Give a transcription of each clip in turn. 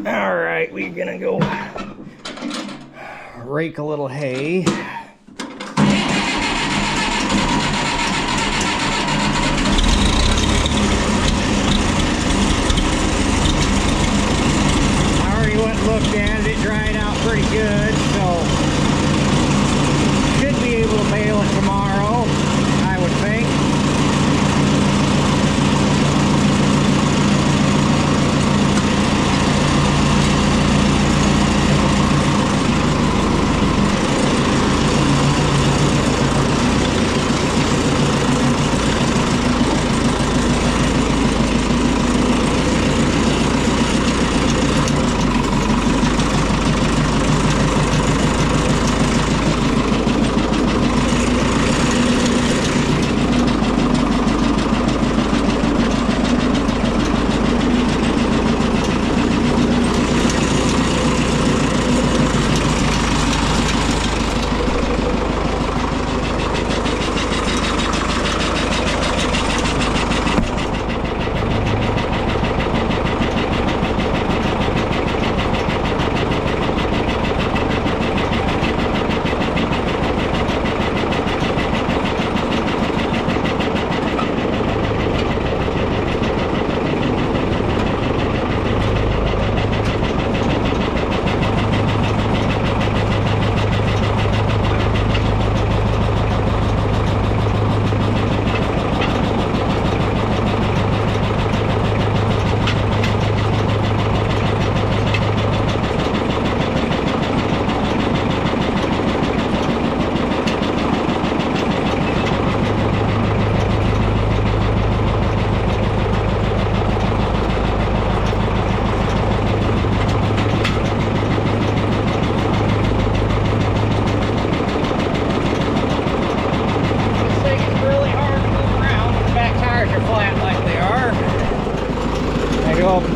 All right, we're gonna go rake a little hay. I already went and looked at it. It dried out pretty good, so should be able to bale it tomorrow, I would think.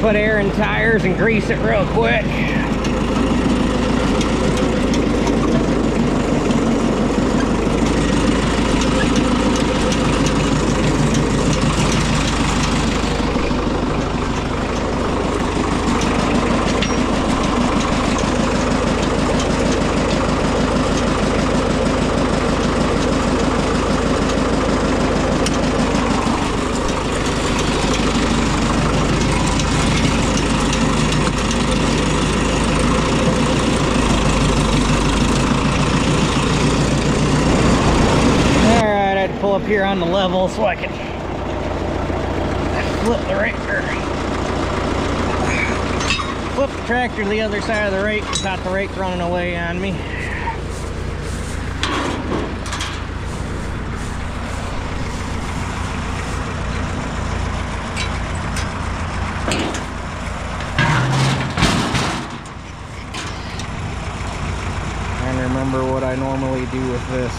Put air in tires and grease it real quick. Up here on the level so I can flip the rake, flip the tractor to the other side of the rake without the rake running away on me. Trying to remember what I normally do with this.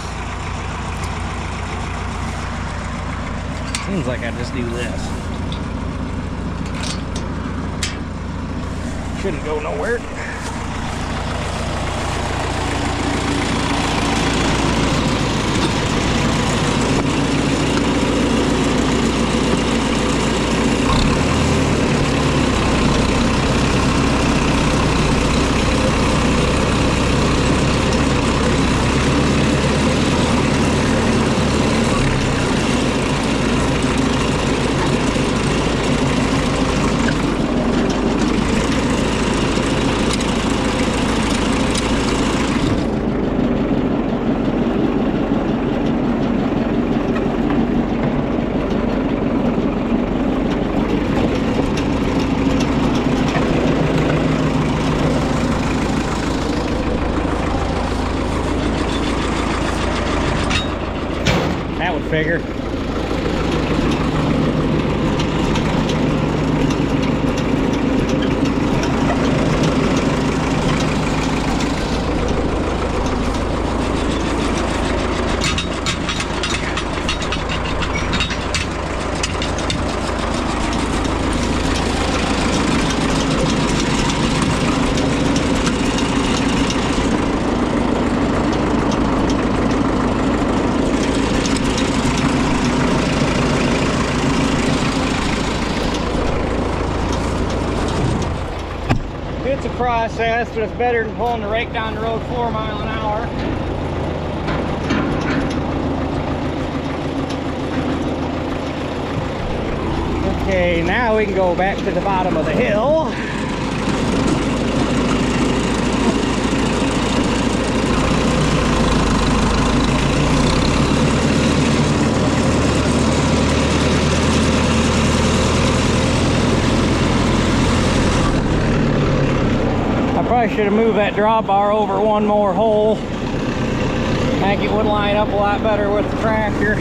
Seems like I just do this. Shouldn't go nowhere. Figure. process, but it's better than pulling the rake down the road 4 miles an hour. Okay, now we can go back to the bottom of the hill. I should have moved that drawbar over one more hole. I think it would line up a lot better with the tractor.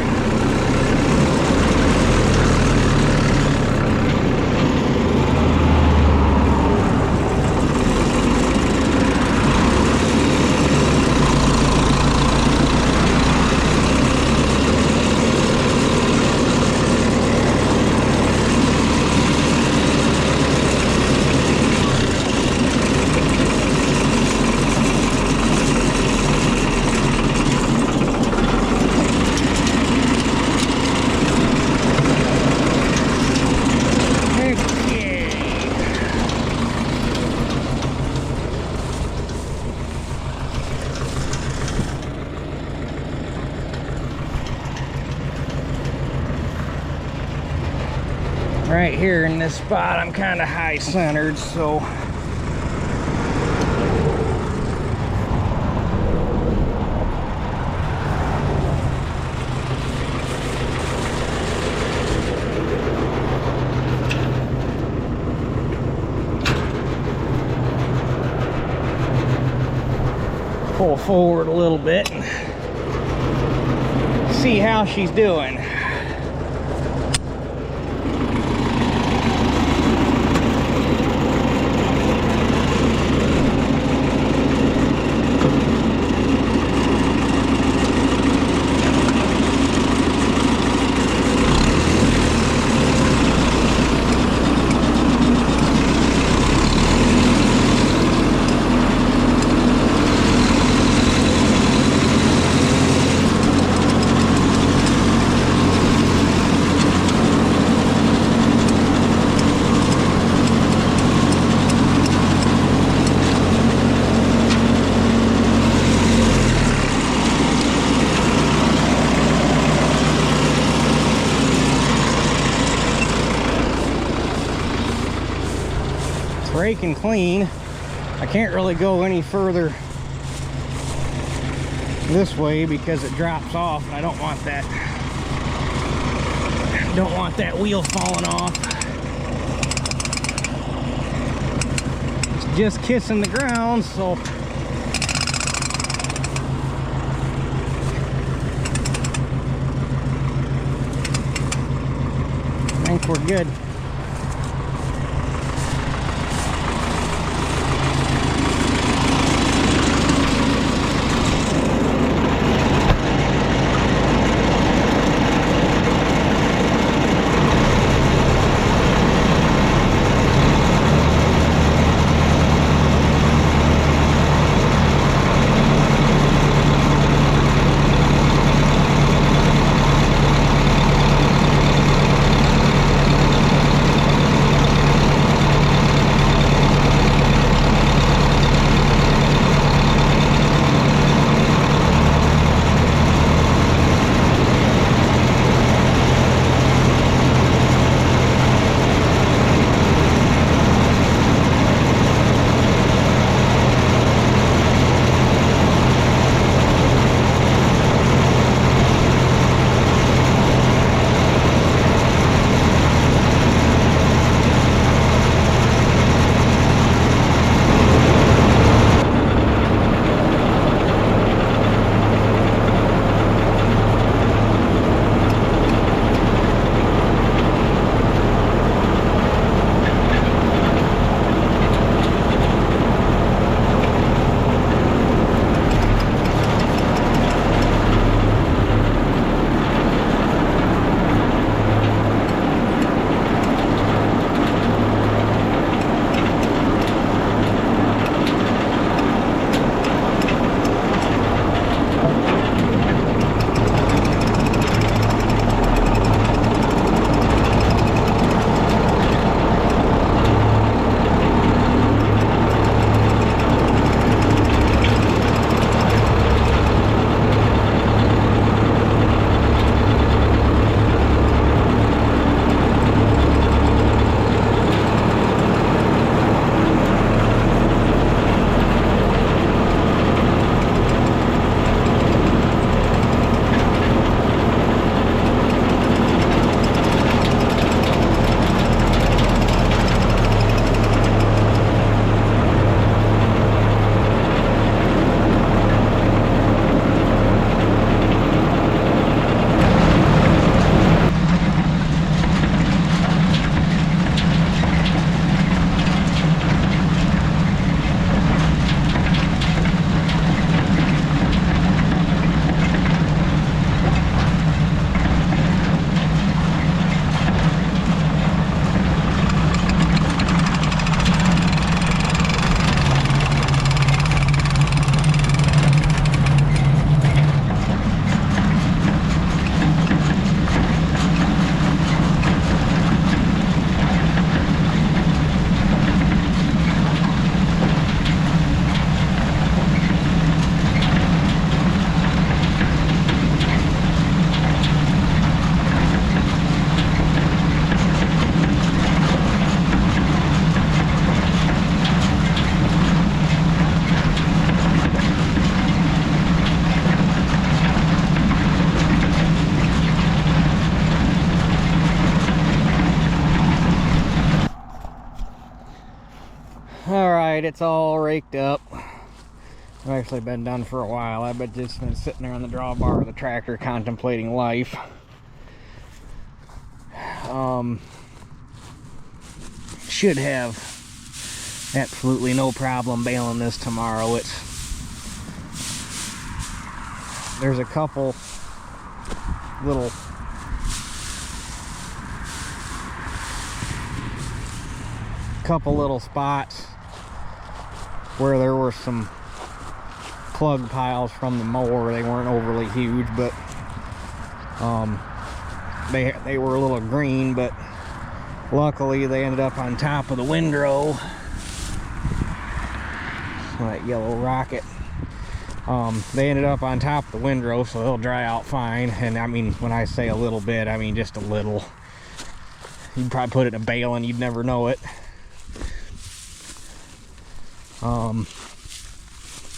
Right here in this spot, I'm kind of high centered, so pull forward a little bit and see how she's doing. Raking clean. I can't really go any further this way because it drops off, and I don't want that wheel falling off. It's just kissing the ground, so I think we're good. it's all raked up. I've actually been done for a while. I've just been sitting there on the drawbar of the tractor contemplating life. Should have absolutely no problem baling this tomorrow. There's a couple little spots where there were some plug piles from the mower. They weren't overly huge, but they were a little green, but luckily they ended up on top of the windrow. That yellow rocket. They ended up on top of the windrow, so they'll dry out fine. And I mean, when I say a little bit, I mean just a little. You'd probably put it in a bale and you'd never know it.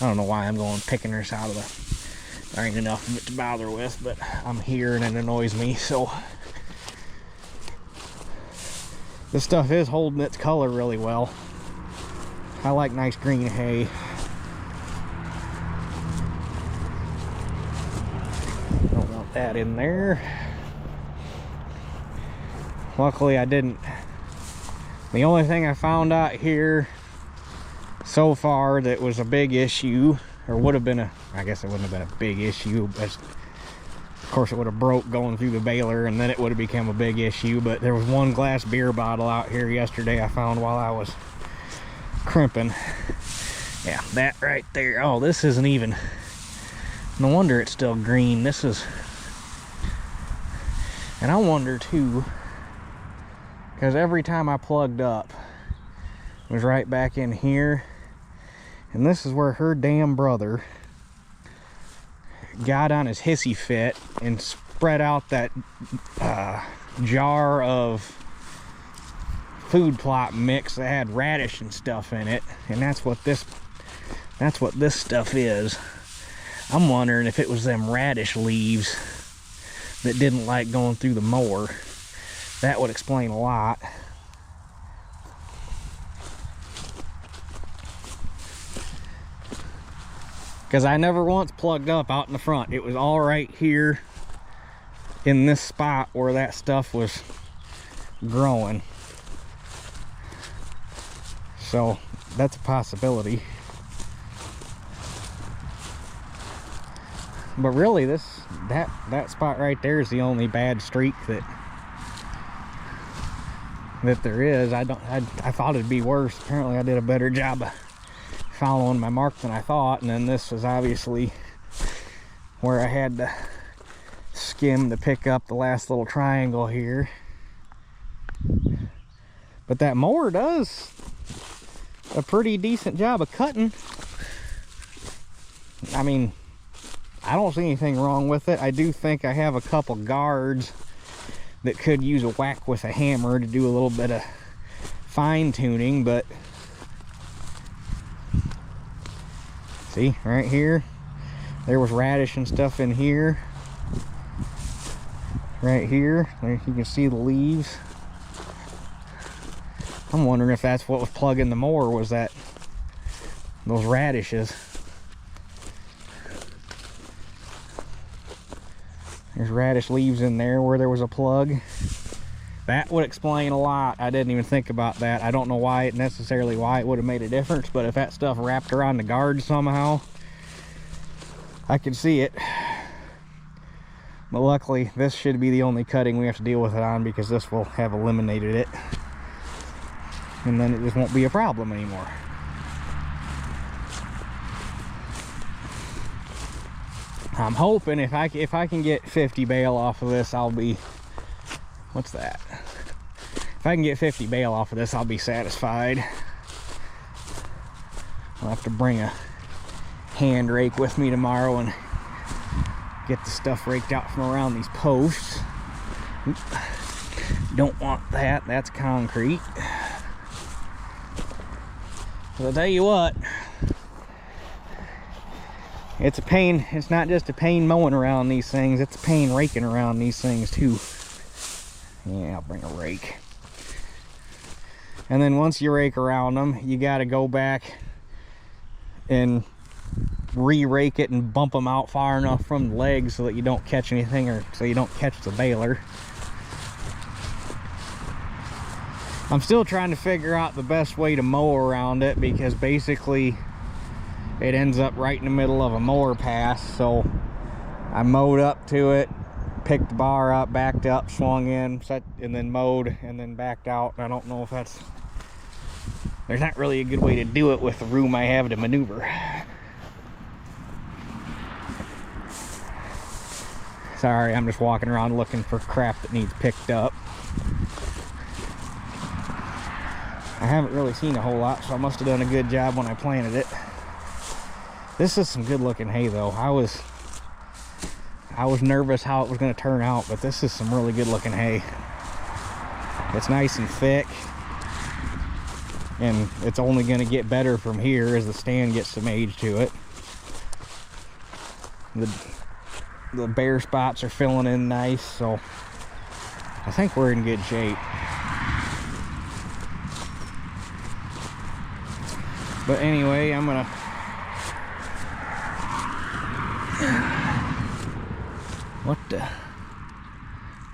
I don't know why I'm going picking this out of the... There ain't enough of it to bother with, but I'm here and it annoys me, so... This stuff is holding its color really well. I like nice green hay. Don't want that in there. Luckily I didn't. The only thing I found out here so far that was a big issue, or would have been I guess it wouldn't have been a big issue, but of course it would have broke going through the baler and then it would have become a big issue. But there was one glass beer bottle out here yesterday I found while I was crimping. Yeah, that right there. Oh, this isn't even, no wonder it's still green. This is, and I wonder too, because every time I plugged up it was right back in here, and this is where her damn brother got on his hissy fit and spread out that jar of food plot mix that had radish and stuff in it, and that's what this stuff is. I'm wondering if it was them radish leaves that didn't like going through the mower. That would explain a lot. Because I never once plugged up out in the front. It was all right here in this spot where that stuff was growing. So that's a possibility. But really that spot right there is the only bad streak that there is. I thought it'd be worse. Apparently I did a better job of following my mark than I thought, and then this was obviously where I had to skim to pick up the last little triangle here. But that mower does a pretty decent job of cutting. I mean, I don't see anything wrong with it. I do think I have a couple guards that could use a whack with a hammer to do a little bit of fine tuning, but see, right here, there was radish and stuff in here. Right here, there you can see the leaves. I'm wondering if that's what was plugging the mower, was that those radishes. There's radish leaves in there where there was a plug. That would explain a lot. I didn't even think about that. I don't know why it would have made a difference, but if that stuff wrapped around the guard somehow, I could see it. But luckily, this should be the only cutting we have to deal with it on, because this will have eliminated it. And then it just won't be a problem anymore. I'm hoping if I can get 50 bale off of this, I'll be, what's that? If I can get 50 bale off of this, I'll be satisfied. I'll have to bring a hand rake with me tomorrow and get the stuff raked out from around these posts. Oop. Don't want that, that's concrete. But I'll tell you what, it's a pain. It's not just a pain mowing around these things, it's a pain raking around these things too. Yeah, I'll bring a rake. And then once you rake around them, you got to go back and re-rake it and bump them out far enough from the legs so that you don't catch anything, or so you don't catch the baler. I'm still trying to figure out the best way to mow around it, because basically it ends up right in the middle of a mower pass. So I mowed up to it, picked the bar up, backed up, swung in, set, and then mowed, and then backed out. And I don't know if that's, there's not really a good way to do it with the room I have to maneuver. Sorry, I'm just walking around looking for crap that needs picked up. I haven't really seen a whole lot, so I must have done a good job when I planted it. This is some good looking hay though. I was nervous how it was going to turn out, but this is some really good looking hay. It's nice and thick, and it's only going to get better from here as the stand gets some age to it. The bare spots are filling in nice, so I think we're in good shape. But anyway, I'm gonna what the,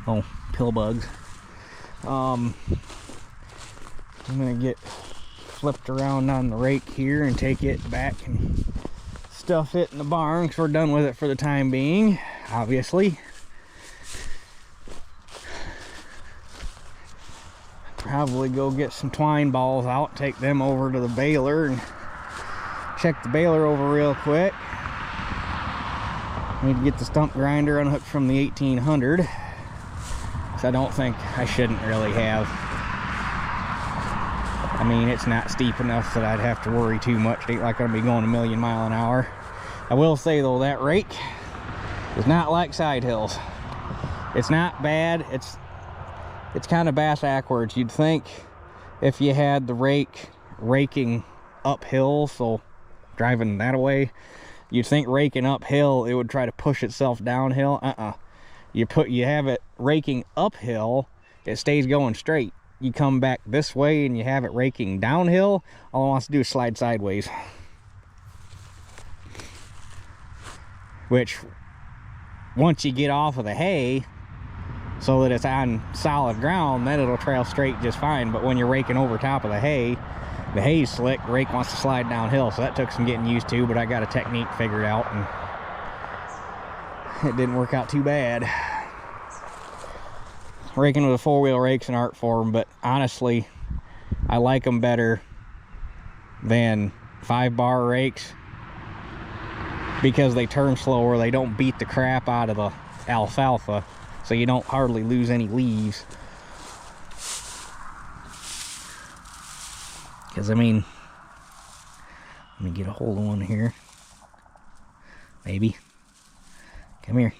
oh, pill bugs. I'm gonna get flipped around on the rake here and take it back and stuff it in the barn, because we're done with it for the time being, obviously. Probably go get some twine balls out, take them over to the baler and check the baler over real quick. Need to get the stump grinder unhooked from the 1800, because I don't think I shouldn't really have. I mean, it's not steep enough that I'd have to worry too much. It ain't like I'm gonna be going a million miles an hour. I will say though, that rake is not like side hills. It's not bad. It's kind of bass backwards. You'd think if you had the rake raking uphill, so driving that away, you'd think raking uphill it would try to push itself downhill. You have it raking uphill, it stays going straight. You come back this way and you have it raking downhill, all it wants to do is slide sideways. Which, once you get off of the hay so that it's on solid ground, then it'll trail straight just fine. But when you're raking over top of the hay's slick, the rake wants to slide downhill. So that took some getting used to, but I got a technique figured out and it didn't work out too bad. Raking with a 4-wheel rake's an art form, but honestly, I like them better than 5-bar rakes because they turn slower. They don't beat the crap out of the alfalfa, so you don't hardly lose any leaves. Because, I mean, let me get a hold of one here. Maybe. Come here.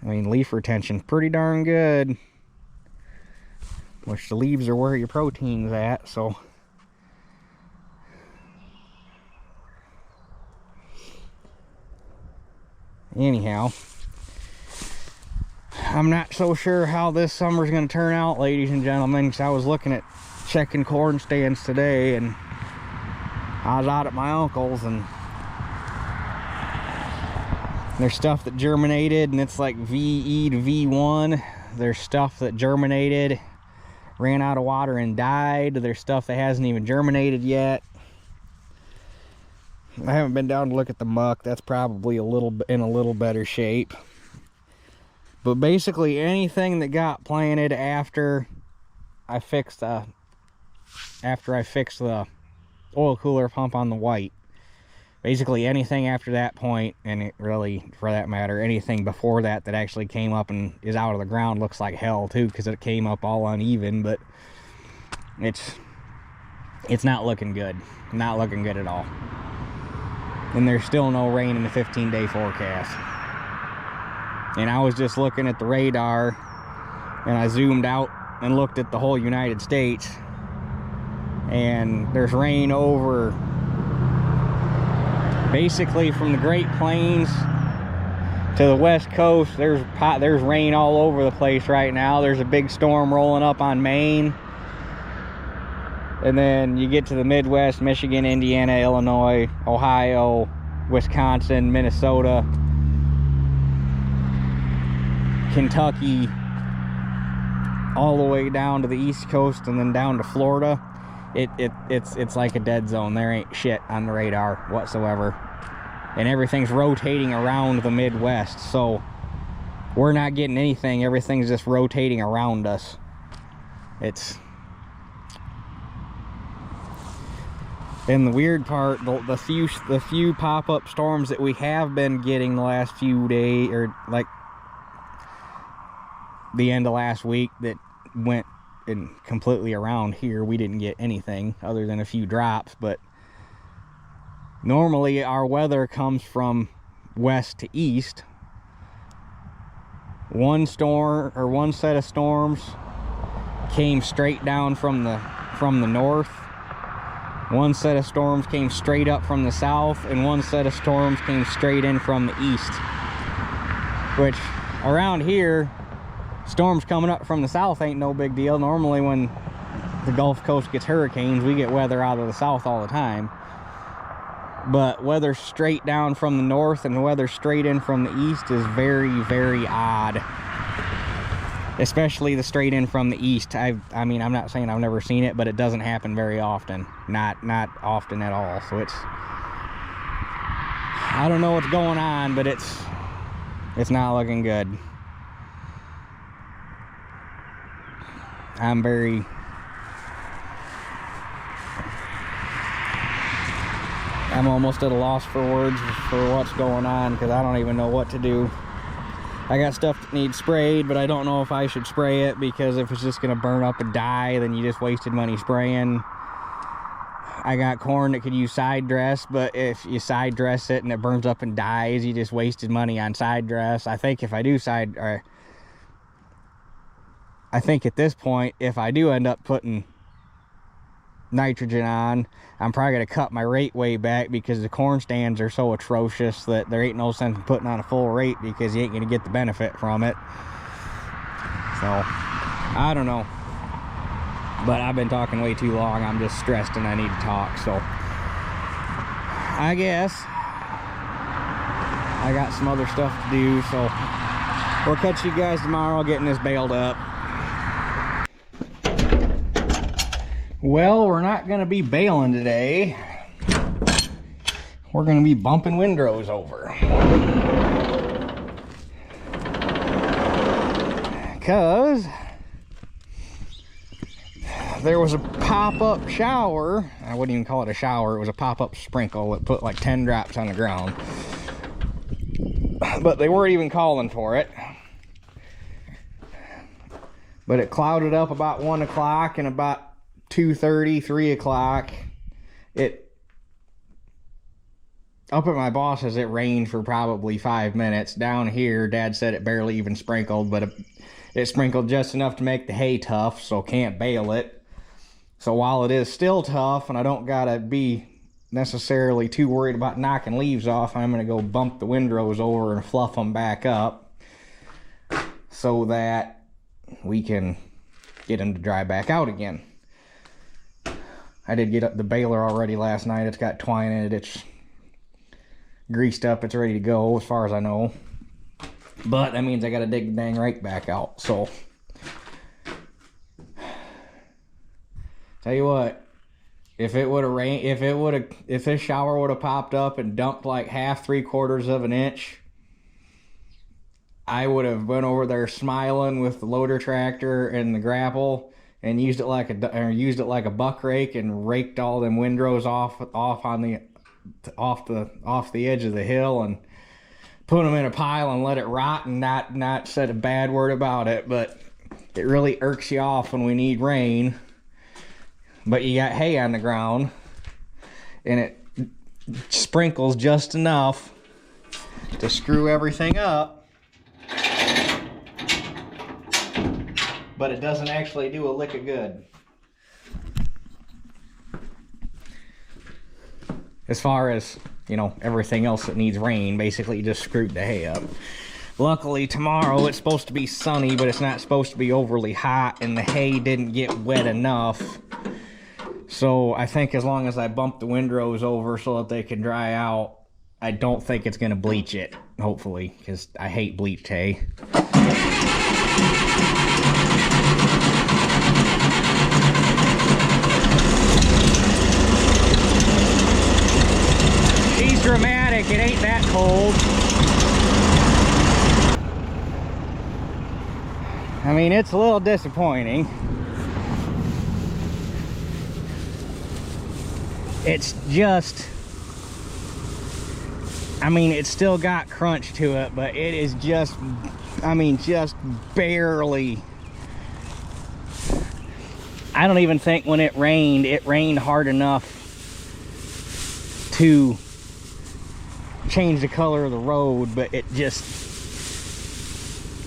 I mean, leaf retention pretty darn good. Which the leaves are where your protein's at, so. Anyhow, I'm not so sure how this summer's going to turn out, ladies and gentlemen, because I was looking at checking corn stands today, and I was out at my uncle's, and there's stuff that germinated and it's like VE to V1. There's stuff that germinated, ran out of water and died. There's stuff that hasn't even germinated yet. I haven't been down to look at the muck. That's probably in a little better shape. But basically anything that got planted after I fixed the oil cooler pump on the white. Basically anything after that point, and it really, for that matter, anything before that that actually came up and is out of the ground looks like hell too, because it came up all uneven, but it's not looking good. Not looking good at all. And there's still no rain in the 15-day forecast. And I was just looking at the radar, and I zoomed out and looked at the whole United States, and there's rain over basically from the Great Plains to the West Coast. There's rain all over the place right now. There's a big storm rolling up on Maine. And then you get to the Midwest, Michigan, Indiana, Illinois, Ohio, Wisconsin, Minnesota, Kentucky, all the way down to the East Coast and then down to Florida. It's like a dead zone. There ain't shit on the radar whatsoever. And everything's rotating around the Midwest, so we're not getting anything. Everything's just rotating around us. And the weird part, the few pop-up storms that we have been getting the last few days, or like the end of last week, that went and completely around here, we didn't get anything other than a few drops. But normally our weather comes from west to east. One storm, or one set of storms, came straight down from the north. One set of storms came straight up from the south, and one set of storms came straight in from the east. Which, around here, storms coming up from the south ain't no big deal. Normally when the Gulf Coast gets hurricanes, we get weather out of the south all the time. But weather straight down from the north and weather straight in from the east is very, very odd. Especially the straight in from the east. I mean, I'm not saying I've never seen it, but it doesn't happen very often. Not often at all. So I don't know what's going on, but it's not looking good. I'm almost at a loss for words for what's going on, because I don't even know what to do. I got stuff that needs sprayed, but I don't know if I should spray it, because if it's just going to burn up and die, then you just wasted money spraying. I got corn that could use side dress, but if you side dress it and it burns up and dies, you just wasted money on side dress. I think if I do I think at this point, if I do end up putting nitrogen on, I'm probably going to cut my rate way back, because the corn stands are so atrocious that there ain't no sense in putting on a full rate, because you ain't going to get the benefit from it. So, I don't know. But I've been talking way too long. I'm just stressed and I need to talk. So, I guess I got some other stuff to do. So, we'll catch you guys tomorrow getting this baled up. Well, we're not going to be baling today. We're going to be bumping windrows over. Because there was a pop-up shower. I wouldn't even call it a shower. It was a pop-up sprinkle that put like 10 drops on the ground. But they weren't even calling for it. But it clouded up about 1 o'clock, and about 2:30, 3 o'clock, up at my boss's, it rained for probably 5 minutes. Down here, Dad said it barely even sprinkled, but it sprinkled just enough to make the hay tough, so can't bale it. So while it is still tough, and I don't gotta be necessarily too worried about knocking leaves off, I'm gonna go bump the windrows over and fluff them back up so that we can get them to dry back out again. I did get up the baler already last night. It's got twine in it. It's greased up. It's ready to go as far as I know. But that means I got to dig the dang rake back out. So, tell you what, if it would have rained, if this shower would have popped up and dumped like half, 3/4 of an inch, I would have went over there smiling with the loader tractor and the grapple, and used it like a buck rake and raked all them windrows off the edge of the hill and put them in a pile and let it rot, and not said a bad word about it. But it really irks you off when we need rain, but you got hay on the ground and it sprinkles just enough to screw everything up, but it doesn't actually do a lick of good. As far as, you know, everything else that needs rain, basically you just screwed the hay up. Luckily tomorrow it's supposed to be sunny, but it's not supposed to be overly hot, and the hay didn't get wet enough So I think as long as I bump the windrows over so that they can dry out, I don't think it's going to bleach it, hopefully, because I hate bleached hay. She's dramatic, it ain't that cold. I mean, it's a little disappointing. It's just, I mean, it's still got crunch to it, but it is just, I mean, just barely. I don't even think when it rained hard enough to change the color of the road, but it just,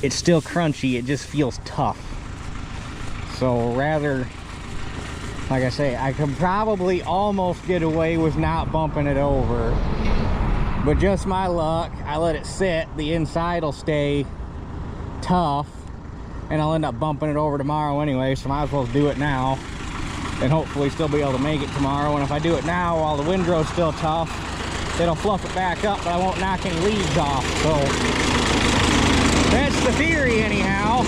it's still crunchy. It just feels tough. So rather, like I say, I could probably almost get away with not bumping it over, but just my luck, I let it sit. The inside will stay tough, and I'll end up bumping it over tomorrow anyway, so might as well do it now and hopefully still be able to make it tomorrow. And if I do it now while the windrow's still tough, it'll fluff it back up, but I won't knock any leaves off. So that's the theory anyhow.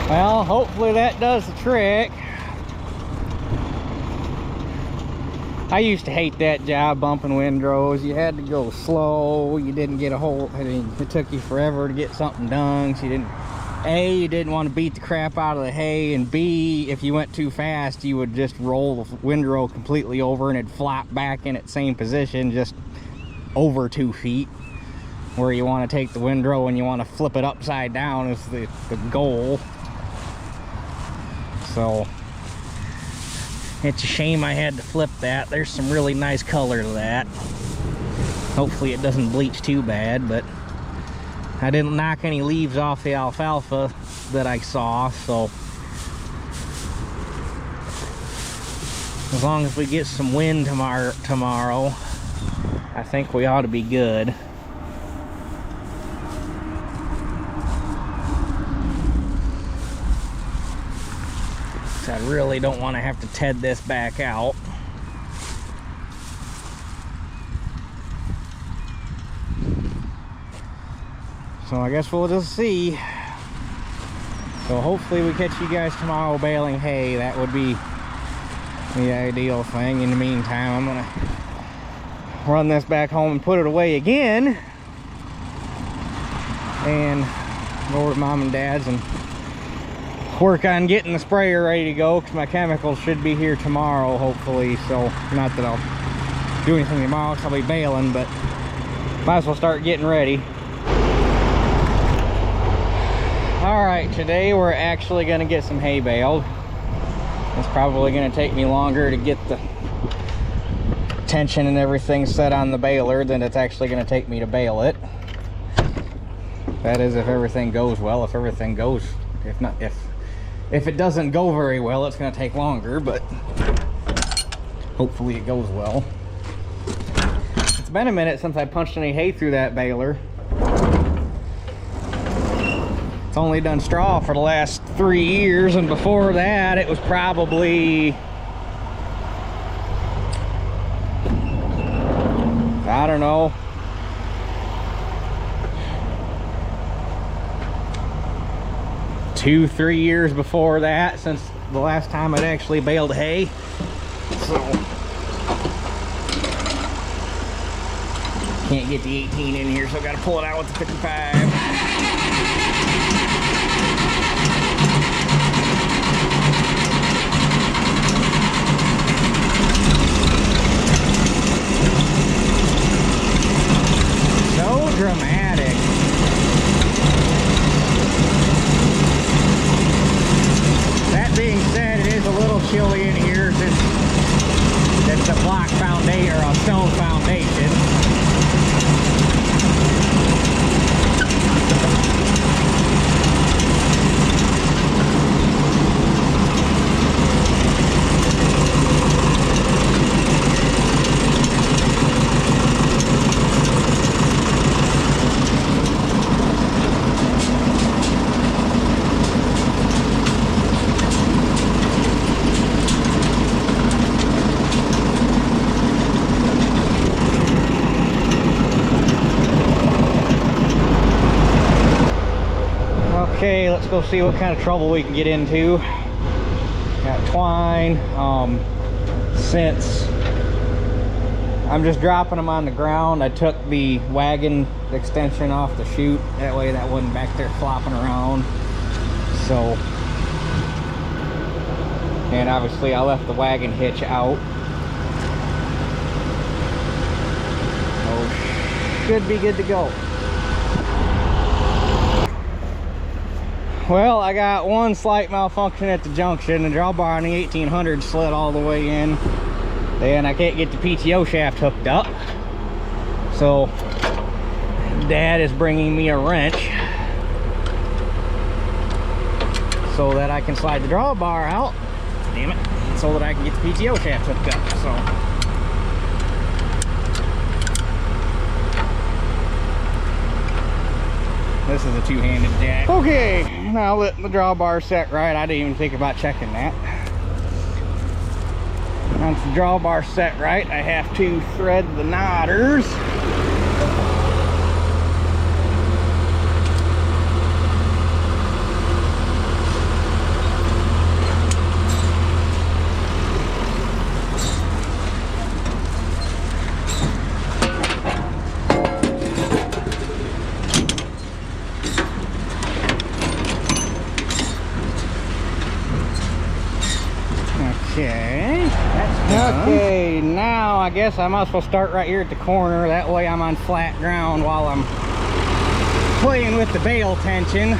Well, hopefully that does the trick. I used to hate that job, bumping windrows. You had to go slow. You didn't get a whole, I mean, it took you forever to get something done. So you didn't, A, you didn't want to beat the crap out of the hay, and B, if you went too fast, you would just roll the windrow completely over and it'd flop back in its same position, just over 2 feet. Where you want to take the windrow and you want to flip it upside down is the goal. So it's a shame I had to flip that. There's some really nice color to that. Hopefully it doesn't bleach too bad, but I didn't knock any leaves off the alfalfa that I saw, so as long as we get some wind tomorrow, I think we ought to be good. I really don't want to have to ted this back out. So I guess we'll just see. So hopefully we catch you guys tomorrow baling hay. That would be the ideal thing. In the meantime, I'm gonna run this back home and put it away again, and go over to Mom and Dad's and work on getting the sprayer ready to go, because my chemicals should be here tomorrow, hopefully. So not that I'll do anything tomorrow because I'll be baling, but might as well start getting ready. All right, today we're actually going to get some hay baled. It's probably going to take me longer to get the tension and everything set on the baler than it's actually going to take me to bale it. That is, if everything goes well. If everything goes, if it doesn't go very well, it's going to take longer, but hopefully it goes well. It's been a minute since I punched any hay through that baler. It's only done straw for the last 3 years, and before that it was probably, I don't know, two, 3 years before that since the last time I'd actually baled hay. So can't get the 18 in here, so I gotta pull it out with the 55. So dramatic. That being said, it is a little chilly in here since it's a block foundation or a stone foundation. Okay, let's go see what kind of trouble we can get into. Got twine. Since I'm just dropping them on the ground, I took the wagon extension off the chute. That way that wasn't back there flopping around. So, and obviously I left the wagon hitch out. So, should be good to go. Well, I got one slight malfunction at the junction. The drawbar on the 1800 slid all the way in. Then I can't get the PTO shaft hooked up. So, Dad is bringing me a wrench so that I can slide the drawbar out. Damn it. So that I can get the PTO shaft hooked up. So, this is a two-handed jack. Okay, now that the drawbar set right, I didn't even think about checking that. Once the drawbar set right, I have to thread the knotters. Okay, now I guess I might as well start right here at the corner. That way I'm on flat ground while I'm playing with the bale tension.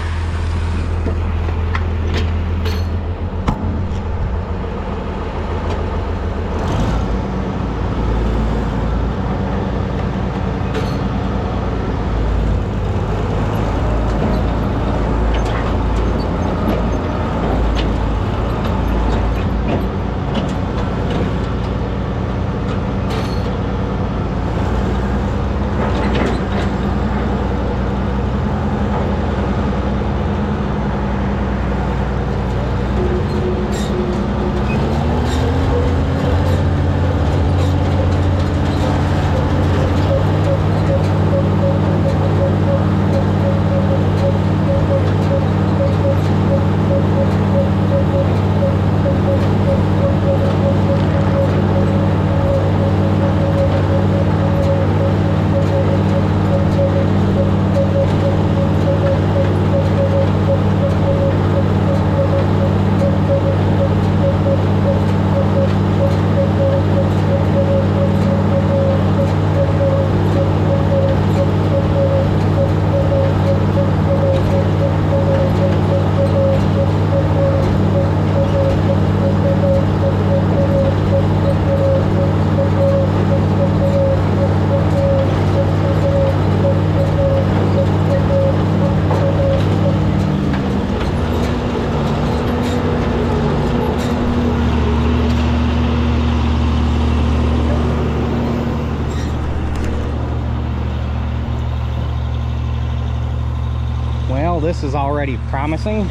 Well, this is already promising.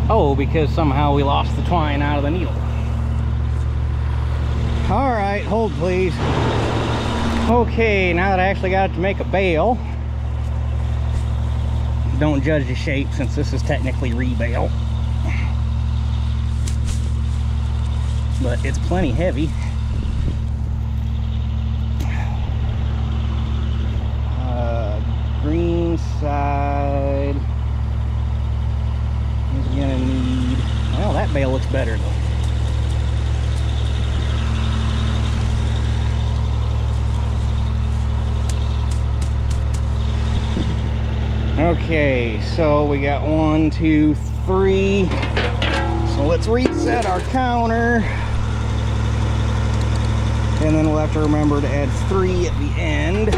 Oh, because somehow we lost the twine out of the needle. All right, hold please. Okay, now that I actually got it to make a bale, don't judge the shape since this is technically rebale, but it's plenty heavy. Green side is gonna need, well, that bale looks better though. Okay, so we got 1, 2, 3. So let's reset our counter. And then we'll have to remember to add 3 at the end.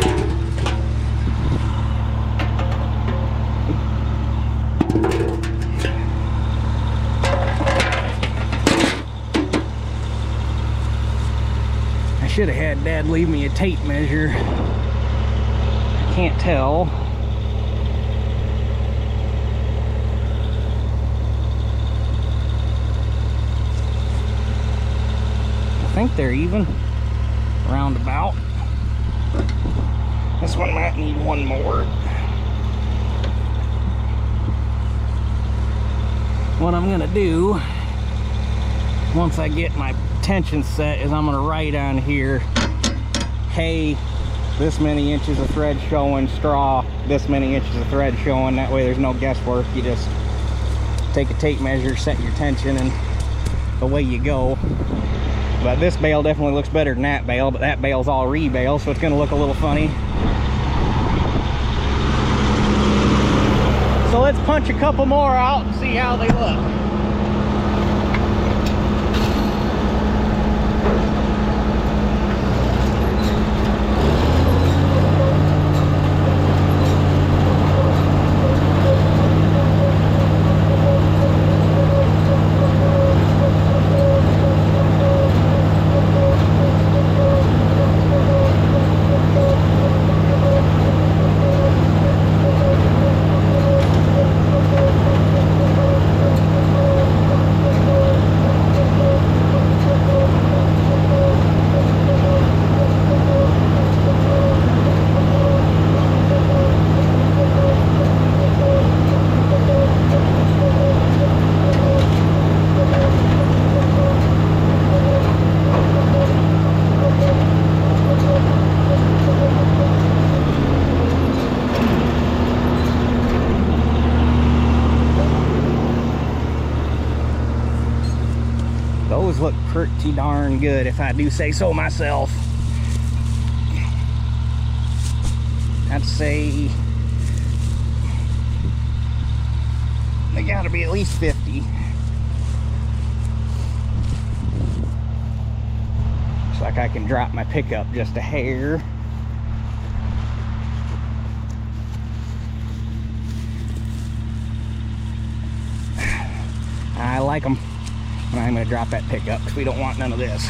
I should have had Dad leave me a tape measure. I can't tell. I think they're even, roundabout. This one might need one more. What I'm gonna do, once I get my tension set, is I'm gonna write on here, hey, this many inches of thread showing, straw, this many inches of thread showing. That way there's no guesswork. You just take a tape measure, set your tension, and away you go. But this bale definitely looks better than that bale, but that bale's all rebale, so it's gonna look a little funny. So let's punch a couple more out and see how they look. look pretty darn good, if I do say so myself. I'd say they gotta be at least 50. Looks like I can drop my pickup just a hair. I like them. And I'm going to drop that pickup because we don't want none of this.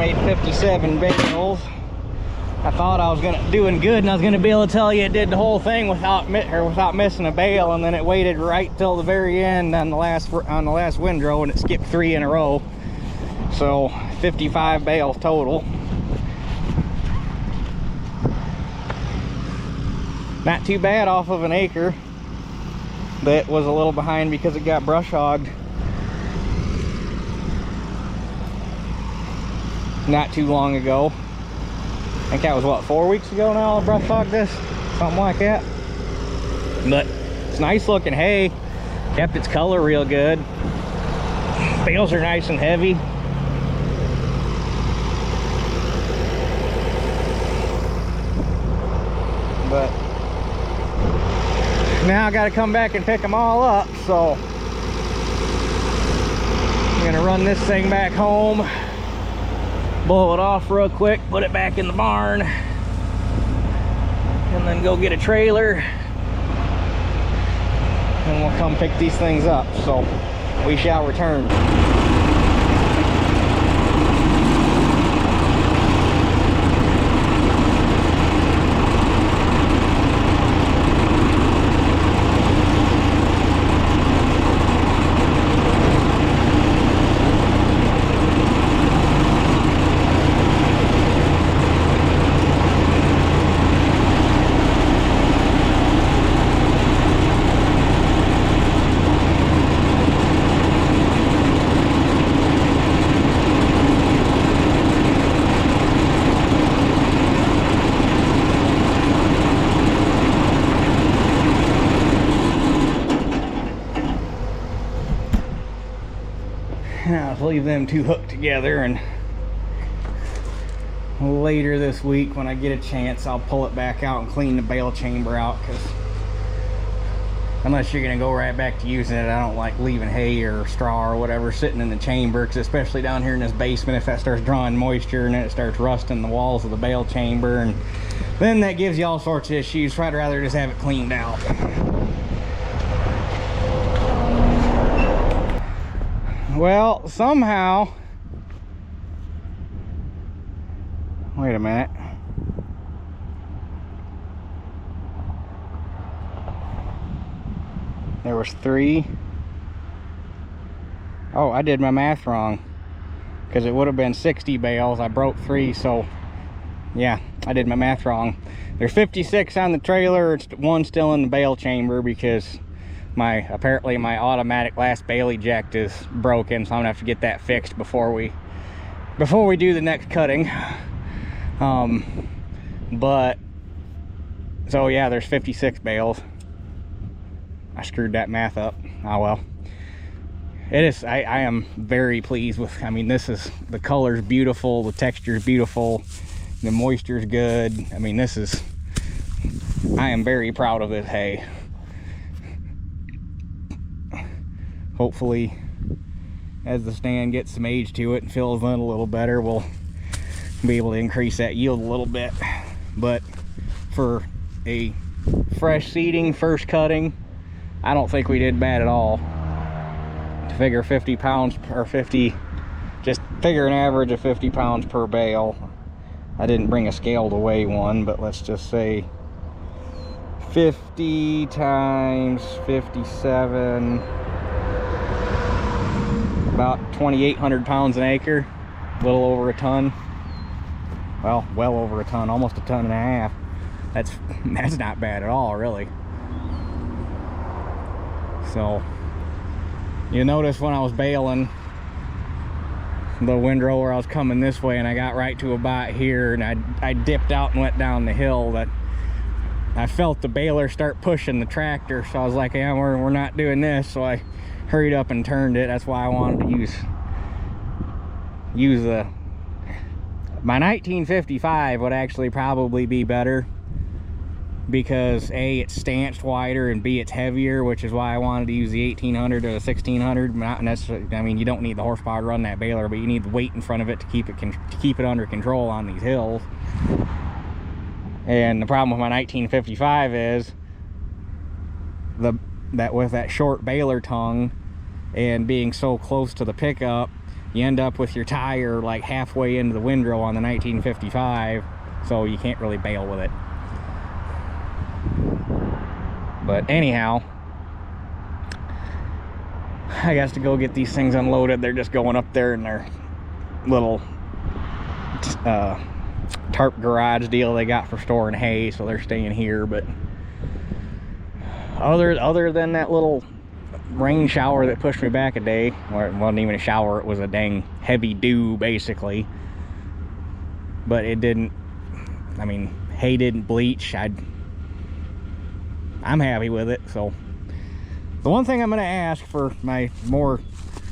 made 57 bales. I thought I was doing good, and I was gonna be able to tell you it did the whole thing without missing a bale, and then it waited right till the very end on the last windrow, and it skipped 3 in a row. So 55 bales total. Not too bad off of an acre that was a little behind because it got brush hogged not too long ago. I think that was what, 4 weeks ago now I brush hogged this, something like that. But it's nice looking hay, kept its color real good. Bales are nice and heavy. But now I got to come back and pick them all up, so I'm gonna run this thing back home, blow it off real quick, put it back in the barn, and then go get a trailer, and we'll come pick these things up. So we shall return. Now I'll leave them two hooked together, and later this week when I get a chance I'll pull it back out and clean the bale chamber out, because unless you're gonna go right back to using it, I don't like leaving hay or straw or whatever sitting in the chamber, because especially down here in this basement, if that starts drawing moisture and then it starts rusting the walls of the bale chamber, and then that gives you all sorts of issues. So I'd rather just have it cleaned out. Well, somehow, wait a minute. There was 3. Oh, I did my math wrong, because it would have been 60 bales. I broke 3, so yeah, I did my math wrong. There's 56 on the trailer. It's 1 still in the bale chamber because apparently my automatic last bale eject is broken, so I'm gonna have to get that fixed before we do the next cutting. But so yeah, there's 56 bales. I screwed that math up. Oh well. It is, I am very pleased with, I mean, the color's beautiful, the texture's beautiful, the moisture's good. I mean, I am very proud of this hay. Hopefully, as the stand gets some age to it and fills in a little better, we'll be able to increase that yield a little bit. But for a fresh seeding, first cutting, I don't think we did bad at all. To figure 50 pounds or 50, just figure an average of 50 pounds per bale. I didn't bring a scale to weigh one, but let's just say 50 times 57, about 2,800 pounds an acre, a little over a ton. Well over a ton, almost a ton and a half. That's not bad at all, really. So you notice when I was baling the windrow where I was coming this way, and I got right to about here, and I dipped out and went down the hill, that I felt the baler start pushing the tractor. So I was like, yeah, we're not doing this. So I hurried up and turned it. That's why I wanted to use my 1955 would actually probably be better, because A, it's stanched wider, and B, it's heavier, which is why I wanted to use the 1800 or the 1600. Not necessarily, I mean, you don't need the horsepower to run that baler, but you need the weight in front of it to keep it under control on these hills. And the problem with my 1955 is with that short baler tongue and being so close to the pickup, you end up with your tire like halfway into the windrow on the 1955, so you can't really bale with it. But anyhow, I got to go get these things unloaded. They're just going up there in their little tarp garage deal they got for storing hay, so they're staying here. But other than that little rain shower that pushed me back a day, or it wasn't even a shower, it was a dang heavy dew basically, but it didn't, I mean, hay didn't bleach. I'm happy with it. So the one thing I'm going to ask for my more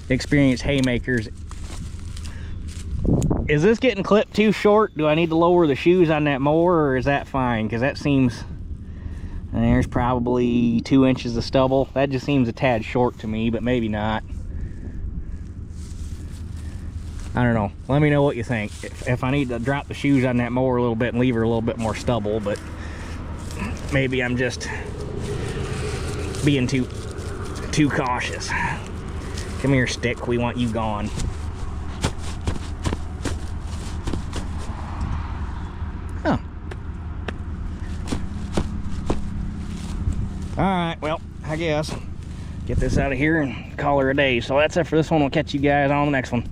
experienced haymakers, is this getting clipped too short? Do I need to lower the shoes on that mower, or is that fine? Because that seems, and there's probably 2 inches of stubble. That just seems a tad short to me, but maybe not. I don't know. Let me know what you think. If I need to drop the shoes on that mower a little bit and leave her a little bit more stubble, but maybe I'm just being too cautious. Come here, stick. We want you gone. Huh. Alright, well, I guess get this out of here and call her a day. So that's it for this one. We'll catch you guys on the next one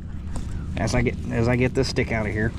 as I get this stick out of here.